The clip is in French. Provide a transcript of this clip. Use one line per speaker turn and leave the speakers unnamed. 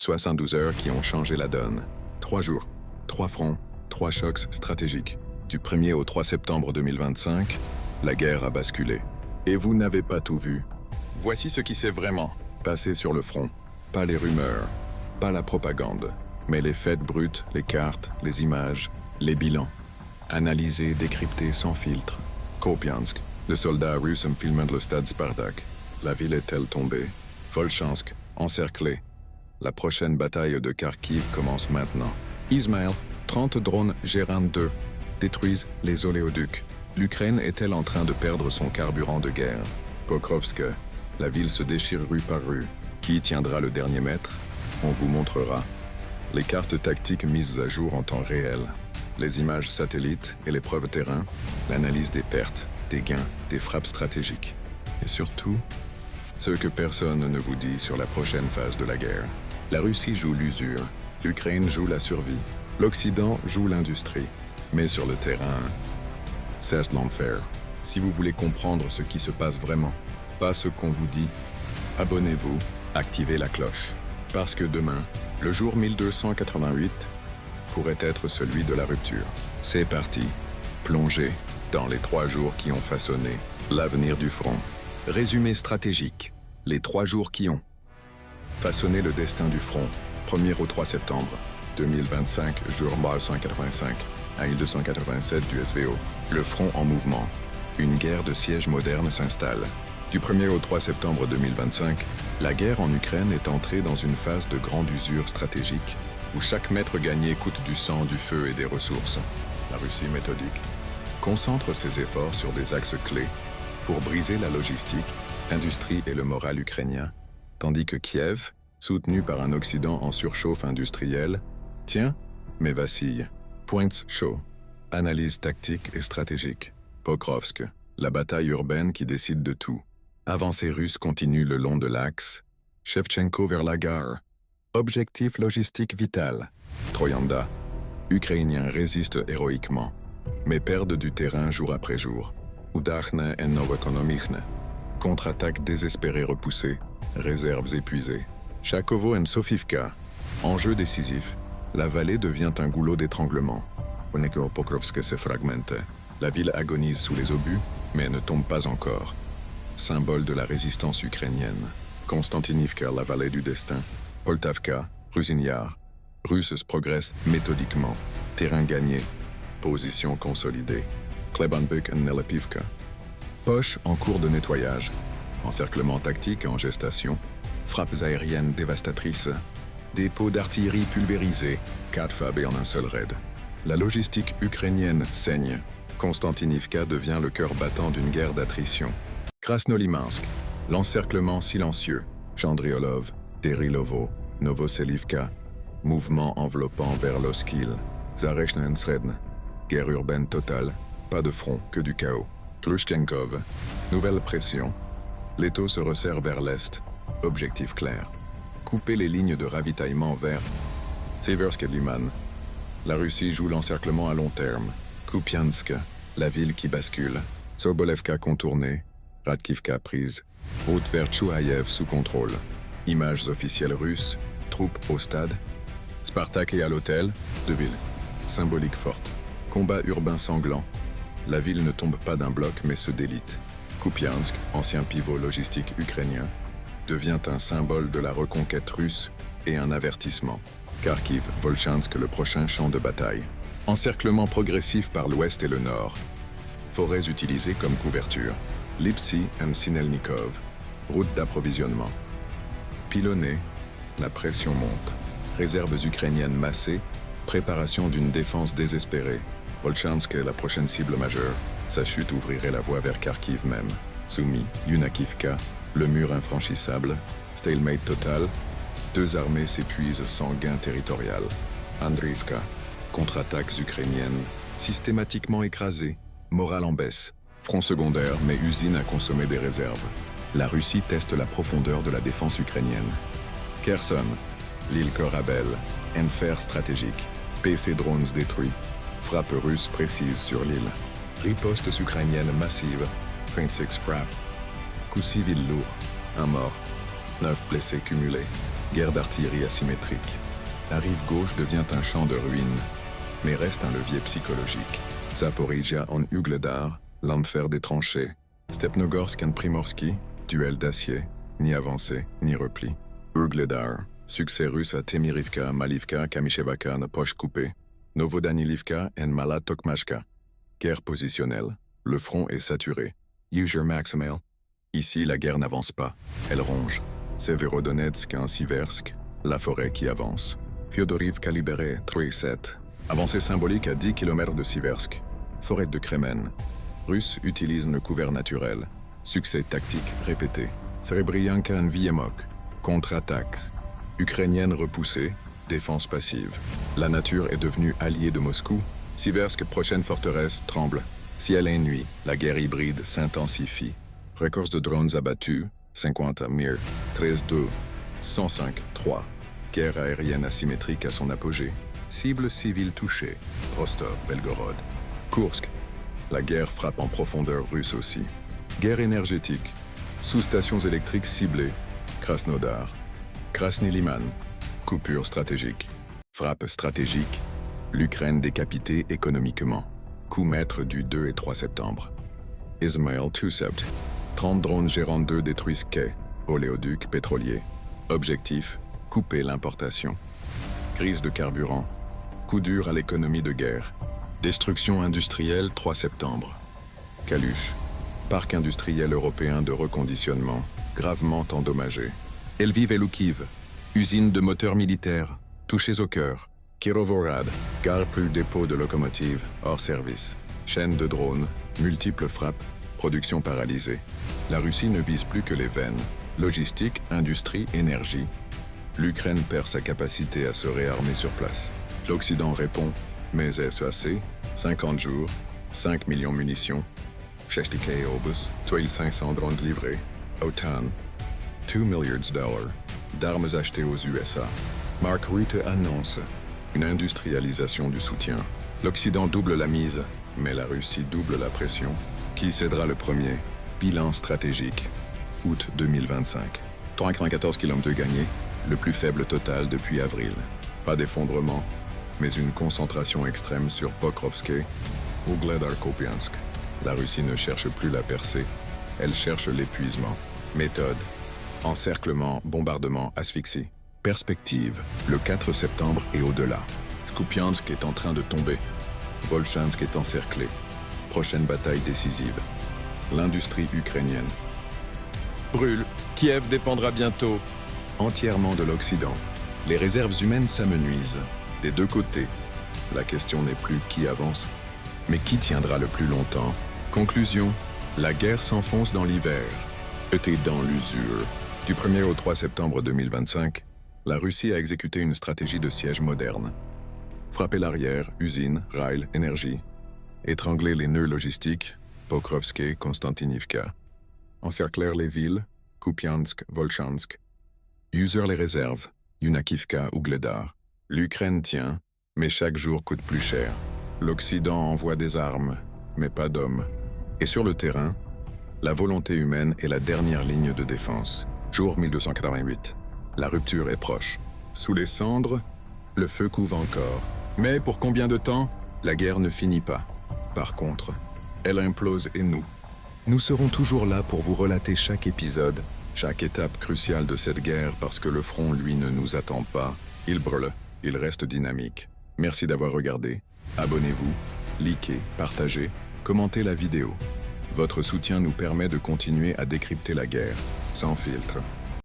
72 heures qui ont changé la donne. 3 jours, 3 fronts, 3 chocs stratégiques. Du 1er au 3 septembre 2025, la guerre a basculé. Et vous n'avez pas tout vu. Voici ce qui s'est vraiment passé sur le front. Pas les rumeurs, pas la propagande, mais les faits bruts, les cartes, les images, les bilans. Analysés, décryptés sans filtre. Kupiansk, les soldats russes filment le stade Spartak. La ville est-elle tombée? Volchansk, encerclé. La prochaine bataille de Kharkiv commence maintenant. Ismaël, 30 drones G-2 détruisent les oléoducs. L'Ukraine est-elle en train de perdre son carburant de guerre? Pokrovsk, la ville se déchire rue par rue. Qui tiendra le dernier mètre? On vous montrera. Les cartes tactiques mises à jour en temps réel. Les images satellites et les preuves terrain. L'analyse des pertes, des gains, des frappes stratégiques. Et surtout, ce que personne ne vous dit sur la prochaine phase de la guerre. La Russie joue l'usure. L'Ukraine joue la survie. L'Occident joue l'industrie. Mais sur le terrain, c'est l'enfer. Si vous voulez comprendre ce qui se passe vraiment, pas ce qu'on vous dit, abonnez-vous, activez la cloche. Parce que demain, le jour 1288, pourrait être celui de la rupture. C'est parti. Plongez dans les 3 jours qui ont façonné l'avenir du front. Résumé stratégique. Les 3 jours qui ont façonné le destin du front. 1er au 3 septembre 2025, jour 185 à 1287 du SVO. Le front en mouvement. Une guerre de siège moderne s'installe. Du 1er au 3 septembre 2025, la guerre en Ukraine est entrée dans une phase de grande usure stratégique où chaque mètre gagné coûte du sang, du feu et des ressources. La Russie méthodique concentre ses efforts sur des axes clés pour briser la logistique, l'industrie et le moral ukrainien, tandis que Kiev, soutenu par un Occident en surchauffe industrielle, tient, mais vacille. Points chaud. Analyse tactique et stratégique. Pokrovsk, la bataille urbaine qui décide de tout. Avancée russe continue le long de l'axe. Shevchenko vers la gare. Objectif logistique vital. Troyanda. Ukrainiens résistent héroïquement, mais perdent du terrain jour après jour. Udachne et Novokonomichne. Contre-attaque désespérée repoussée. Réserves épuisées. Chakovo et Sofivka. Enjeu décisif. La vallée devient un goulot d'étranglement. Pokrovsk se fragmente. La ville agonise sous les obus, mais ne tombe pas encore. Symbole de la résistance ukrainienne. Konstantinivka, la vallée du destin. Poltavka, Rusinyar. Russes progressent méthodiquement. Terrain gagné. Position consolidée. Klebanbek et Nelepivka. Poche en cours de nettoyage. Encerclement tactique en gestation. Frappes aériennes dévastatrices. Dépôts d'artillerie pulvérisés. 4 FAB en un seul raid. La logistique ukrainienne saigne. Konstantinivka devient le cœur battant d'une guerre d'attrition. Krasnolimansk, l'encerclement silencieux. Chandriolov, Derilovo, Novoselivka, mouvement enveloppant vers l'Oskil. Zarechne-Sredne, guerre urbaine totale, pas de front, que du chaos. Klushchenkov, nouvelle pression. L'étau se resserre vers l'est, objectif clair. Couper les lignes de ravitaillement vers Seversk-Liman. La Russie joue l'encerclement à long terme. Kupiansk, la ville qui bascule. Sobolevka contournée. Radkivka prise. Route vers Tchouaïev sous contrôle. Images officielles russes. Troupes au stade. Spartak est à l'hôtel. 2 villes. Symbolique forte. Combat urbain sanglant. La ville ne tombe pas d'un bloc mais se délite. Kupiansk, ancien pivot logistique ukrainien, devient un symbole de la reconquête russe et un avertissement. Kharkiv, Volchansk, le prochain champ de bataille. Encerclement progressif par l'ouest et le nord. Forêts utilisées comme couverture. Lipsy et Sinelnikov. Route d'approvisionnement. Pilonné, la pression monte. Réserves ukrainiennes massées. Préparation d'une défense désespérée. Volchansk est la prochaine cible majeure. Sa chute ouvrirait la voie vers Kharkiv même. Soumis, Yunakivka, le mur infranchissable. Stalemate total. 2 armées s'épuisent sans gain territorial. Andriivka, contre-attaques ukrainiennes, systématiquement écrasées, morale en baisse. Front secondaire, mais usine à consommer des réserves. La Russie teste la profondeur de la défense ukrainienne. Kherson, l'île Korabel, enfer stratégique. PC drones détruits. Frappe russe précise sur l'île. Ripostes ukrainiennes massives. 26 frappes. Coup civil lourd. 1 mort. 9 blessés cumulés. Guerre d'artillerie asymétrique. La rive gauche devient un champ de ruines, mais reste un levier psychologique. Zaporizhia en Ugledar, l'enfer des tranchées. Stepnogorsk en Primorsky, duel d'acier, ni avancée, ni repli. Ugledar, succès russe à Temirivka, Malivka, Kamishevaka, poche coupée. Novodanilivka en Mala Tokmashka. Guerre positionnelle, le front est saturé. User maximal. Ici, la guerre n'avance pas, elle ronge. Severodonetsk en Siversk, la forêt qui avance. Fyodorivka libérée, 3-7. Avancée symbolique à 10 km de Siversk. Forêt de Kremen. Russes utilisent le couvert naturel. Succès tactique répété. Serebrianka en Viemok. Contre-attaque. Ukrainienne repoussée. Défense passive. La nature est devenue alliée de Moscou. Siversk, prochaine forteresse, tremble. Ciel et nuit, la guerre hybride s'intensifie. Records de drones abattus, 50 à Mir, 13-2, 105-3. Guerre aérienne asymétrique à son apogée. Cible civile touchée. Rostov, Belgorod. Kursk. La guerre frappe en profondeur russe aussi. Guerre énergétique. Sous-stations électriques ciblées. Krasnodar. Krasny Liman. Coupure stratégique. Frappe stratégique. L'Ukraine décapitée économiquement. Coup maître du 2 et 3 septembre. Ismail 2-7. 30 drones gérants 2 détruisent quais, oléoduc pétrolier. Objectif, couper l'importation. Crise de carburant. Coup dur à l'économie de guerre. Destruction industrielle 3 septembre. Kalush. Parc industriel européen de reconditionnement, gravement endommagé. Lviv et Loukiv. Usine de moteurs militaires, touchés au cœur. Kirovorad. Gare plus dépôt de locomotives, hors service. Chaîne de drones, multiples frappes, production paralysée. La Russie ne vise plus que les veines. Logistique, industrie, énergie. L'Ukraine perd sa capacité à se réarmer sur place. L'Occident répond, mais est-ce assez? 50 jours, 5 millions de munitions. 60 obus, 2500 drones livrés. OTAN, $2 milliards d'armes achetées aux USA. Mark Rutte annonce une industrialisation du soutien. L'Occident double la mise, mais la Russie double la pression. Qui cédera le premier? Bilan stratégique. Août 2025. 394 km gagnés, le plus faible total depuis avril. Pas d'effondrement, mais une concentration extrême sur Pokrovsk, Ugledar-Kupiansk. La Russie ne cherche plus la percée, elle cherche l'épuisement. Méthode. Encerclement, bombardement, asphyxie. Perspective. Le 4 septembre et au-delà. Kupiansk est en train de tomber. Volchansk est encerclé. Prochaine bataille décisive. L'industrie ukrainienne. Brûle. Kiev dépendra bientôt entièrement de l'Occident. Les réserves humaines s'amenuisent. Des deux côtés. La question n'est plus qui avance, mais qui tiendra le plus longtemps. Conclusion. La guerre s'enfonce dans l'hiver. Était dans l'usure. Du 1er au 3 septembre 2025, la Russie a exécuté une stratégie de siège moderne. Frapper l'arrière, usines, rails, énergie. Étrangler les nœuds logistiques, Pokrovsk, Konstantinivka. Encercler les villes, Kupiansk, Volchansk. User les réserves, Yunakivka, Ugledar. L'Ukraine tient, mais chaque jour coûte plus cher. L'Occident envoie des armes, mais pas d'hommes. Et sur le terrain, la volonté humaine est la dernière ligne de défense. Jour 1288. La rupture est proche. Sous les cendres, le feu couve encore. Mais pour combien de temps? La guerre ne finit pas. Par contre, elle implose et nous. Nous serons toujours là pour vous relater chaque épisode, chaque étape cruciale de cette guerre parce que le front, lui, ne nous attend pas. Il brûle, il reste dynamique. Merci d'avoir regardé. Abonnez-vous, likez, partagez, commentez la vidéo. Votre soutien nous permet de continuer à décrypter la guerre, sans filtre.